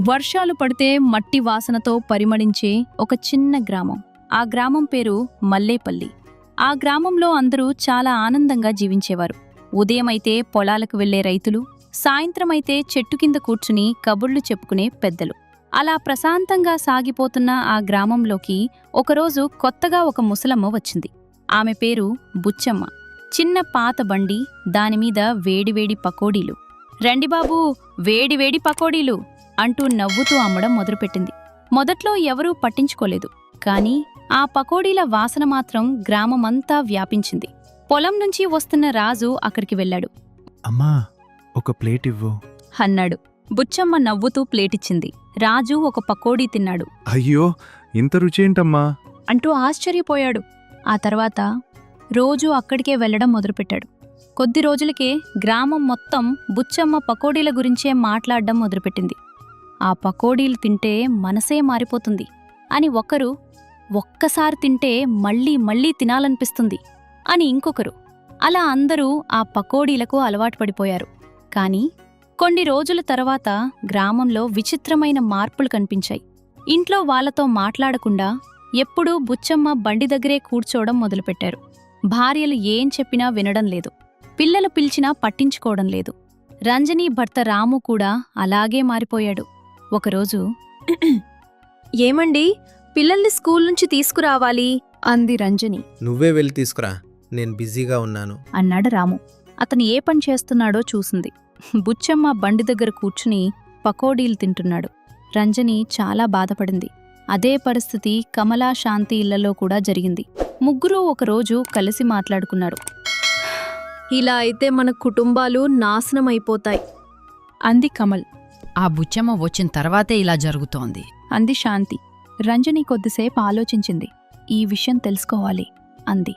వర్షాలు పడితే మట్టి వాసనతో పరిమళించే ఒక చిన్న గ్రామం. ఆ గ్రామం పేరు మల్లేపల్లి. ఆ గ్రామంలో అందరూ చాలా ఆనందంగా జీవించేవారు. ఉదయమైతే పొలాలకు వెళ్లే రైతులు, సాయంత్రమైతే చెట్టు కింద కూర్చుని కబుర్లు చెప్పుకునే పెద్దలు. అలా ప్రశాంతంగా సాగిపోతున్న ఆ గ్రామంలోకి ఒకరోజు కొత్తగా ఒక ముసలమ్మ వచ్చింది. ఆమె పేరు బుచ్చమ్మ. చిన్న పాత బండి, దానిమీద వేడివేడి పకోడీలు. రండి బాబూ, వేడివేడి పకోడీలు అంటూ నవ్వుతూ అమ్మడం మొదలుపెట్టింది. మొదట్లో ఎవరూ పట్టించుకోలేదు, కాని ఆ పకోడీల వాసన మాత్రం గ్రామమంతా వ్యాపించింది. పొలం నుంచి వస్తున్న రాజు అక్కడికి వెళ్ళాడు. అమ్మా, ఒక ప్లేట్ ఇవ్వు అన్నాడు. బుచ్చమ్మ నవ్వుతూ ప్లేటిచ్చింది. రాజు ఒక పకోడీ తిన్నాడు. అయ్యో, ఇంత రుచేంటమ్మా అంటూ ఆశ్చర్యపోయాడు. ఆ తర్వాత రోజూ అక్కడికే వెళ్లడం మొదలుపెట్టాడు. కొద్ది రోజులకే గ్రామం మొత్తం బుచ్చమ్మ పకోడీల గురించే మాట్లాడడం మొదలుపెట్టింది. ఆ పకోడీలు తింటే మనసే మారిపోతుంది అని ఒకరు, ఒక్కసారి తింటే మళ్ళీ మళ్ళీ తినాలనిపిస్తుంది అని ఇంకొకరు. అలా అందరూ ఆ పకోడీలకు అలవాటు పడిపోయారు. కాని కొన్ని రోజుల తర్వాత గ్రామంలో విచిత్రమైన మార్పులు కనిపించాయి. ఇంట్లో వాళ్లతో మాట్లాడకుండా ఎప్పుడూ బుచ్చమ్మ బండి దగ్గరే కూర్చోవడం మొదలుపెట్టారు. భార్యలు ఏం చెప్పినా వినడం లేదు. పిల్లలు పిలిచినా పట్టించుకోవడం లేదు. రంజని భర్త రాము కూడా అలాగే మారిపోయాడు. ఒకరోజు, ఏమండి, పిల్లల్ని స్కూల్ నుంచి తీసుకురావాలి అంది రంజని. నువ్వే వెళ్ళి తీసుకురా, నేను బిజీగా ఉన్నాను అన్నాడు రాము. అతను ఏ పని చేస్తున్నాడో చూసింది. బుచ్చమ్మ బండి దగ్గర కూర్చుని పకోడీలు తింటున్నాడు. రంజని చాలా బాధపడింది. అదే పరిస్థితి కమలా, శాంతి ఇళ్లలో కూడా జరిగింది. ముగ్గురూ ఒకరోజు కలిసి మాట్లాడుకున్నారు. ఇలా అయితే మన కుటుంబాలు నాశనమైపోతాయి అంది కమల్. ఆ బుచ్చమ్మ వచ్చిన తర్వాతే ఇలా జరుగుతోంది అంది శాంతి. రంజని కొద్దిసేపు ఆలోచించింది. ఈ విషయం తెలుసుకోవాలి అంది.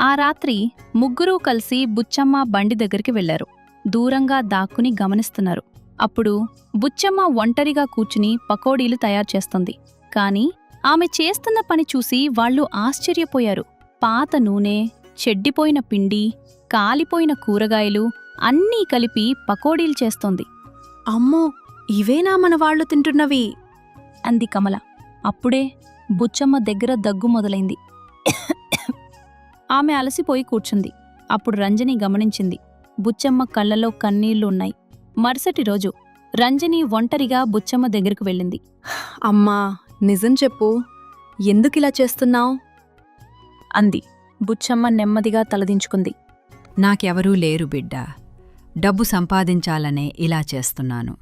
ఆ రాత్రి ముగ్గురూ కలిసి బుచ్చమ్మ బండి దగ్గరికి వెళ్లారు. దూరంగా దాక్కుని గమనిస్తున్నారు. అప్పుడు బుచ్చమ్మ ఒంటరిగా కూర్చుని పకోడీలు తయారుచేస్తుంది. కాని ఆమె చేస్తున్న పని చూసి వాళ్లు ఆశ్చర్యపోయారు. పాత నూనె, చెడ్డిపోయిన పిండి, కాలిపోయిన కూరగాయలు అన్నీ కలిపి పకోడీలు చేస్తోంది. అమ్మో, ఇవేనా మన వాళ్ళు తింటున్నవి అంది కమల. అప్పుడే బుచ్చమ్మ దగ్గర దగ్గు మొదలైంది. ఆమె అలసిపోయి కూర్చుంది. అప్పుడు రంజని గమనించింది. బుచ్చమ్మ కళ్ళలో కన్నీళ్లు ఉన్నాయి. మరుసటి రోజు రంజని ఒంటరిగా బుచ్చమ్మ దగ్గరకు వెళ్ళింది. అమ్మా, నిజం చెప్పు, ఎందుకిలా చేస్తున్నావ్ అంది. బుచ్చమ్మ నెమ్మదిగా తలదించుకుంది. నాకెవరూ లేరు బిడ్డా. డబ్బు సంపాదించాలనే ఇలా చేస్తున్నాను.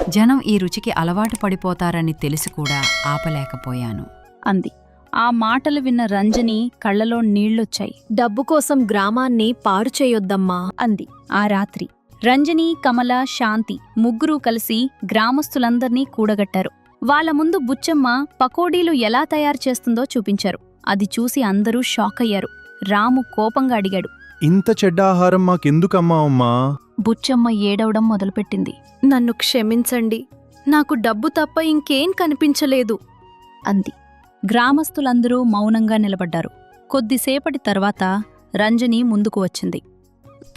జనం ఈ రుచికి అలవాటు పడిపోతారని తెలిసి కూడా ఆపలేకపోయాను అంది. ఆ మాటలు విన్న రంజని కళ్లలో నీళ్లొచ్చాయి. డబ్బు కోసం గ్రామాన్ని పాడు చేయొద్దమ్మా అంది. ఆ రాత్రి రంజని, కమల, శాంతి ముగ్గురూ కలిసి గ్రామస్తులందర్నీ కూడగట్టారు. వాళ్ళ ముందు బుచ్చమ్మ పకోడీలు ఎలా తయారు చేస్తుందో చూపించారు. అది చూసి అందరూ షాక్ అయ్యారు. రాము కోపంగా అడిగాడు, ఇంత చెడ్డ ఆహారం మాకెందుకమ్మా అమ్మా? బుచ్చమ్మ ఏడవడం మొదలుపెట్టింది. నన్ను క్షమించండి, నాకు డబ్బు తప్ప ఇంకేం కనిపించలేదు అంది. గ్రామస్తులందరూ మౌనంగా నిలబడ్డారు. కొద్దిసేపటి తర్వాత రంజని ముందుకు వచ్చింది.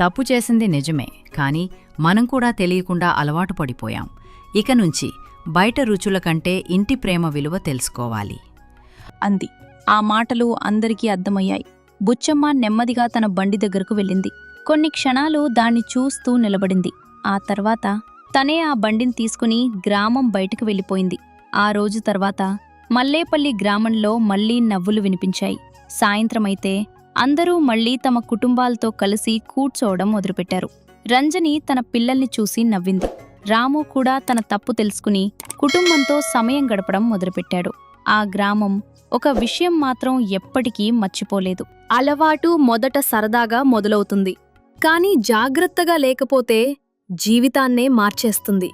తప్పు చేసింది నిజమే, కాని మనం కూడా తెలియకుండా అలవాటు పడిపోయాం. ఇక నుంచి బయట రుచుల కంటే ఇంటి ప్రేమ విలువ తెలుసుకోవాలి అంది. ఆ మాటలు అందరికీ అర్థమయ్యాయి. బుచ్చమ్మ నెమ్మదిగా తన బండి దగ్గరకు వెళ్ళింది. కొన్ని క్షణాలు దాన్ని చూస్తూ నిలబడింది. ఆ తర్వాత తనే ఆ బండిని తీసుకుని గ్రామం బయటకు వెళ్ళిపోయింది. ఆ రోజు తర్వాత మల్లేపల్లి గ్రామంలో మళ్లీ నవ్వులు వినిపించాయి. సాయంత్రమైతే అందరూ మళ్లీ తమ కుటుంబాలతో కలిసి కూర్చోవడం మొదలుపెట్టారు. రంజని తన పిల్లల్ని చూసి నవ్వింది. రాము కూడా తన తప్పు తెలుసుకుని కుటుంబంతో సమయం గడపడం మొదలుపెట్టాడు. ఆ గ్రామం ఒక విషయం మాత్రం ఎప్పటికీ మర్చిపోలేదు. అలవాటు మొదట సరదాగా మొదలవుతుంది, కానీ జాగ్రత్తగా లేకపోతే జీవితాన్నే మార్చేస్తుంది.